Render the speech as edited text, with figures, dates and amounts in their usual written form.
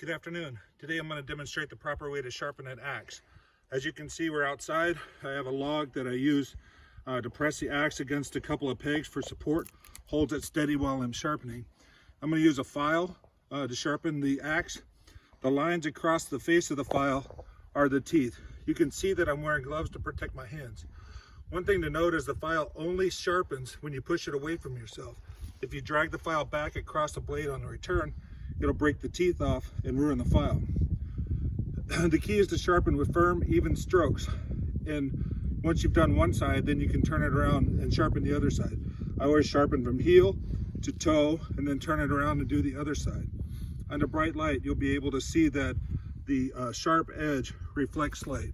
Good afternoon. Today I'm going to demonstrate the proper way to sharpen an axe. As you can see, we're outside. I have a log that I use to press the axe against a couple of pegs for support. Holds it steady while I'm sharpening. I'm going to use a file to sharpen the axe. The lines across the face of the file are the teeth. You can see that I'm wearing gloves to protect my hands. One thing to note is the file only sharpens when you push it away from yourself. If you drag the file back across the blade on the return, it'll break the teeth off and ruin the file. The key is to sharpen with firm, even strokes. And once you've done one side, then you can turn it around and sharpen the other side. I always sharpen from heel to toe and then turn it around and do the other side. Under bright light, you'll be able to see that the sharp edge reflects light.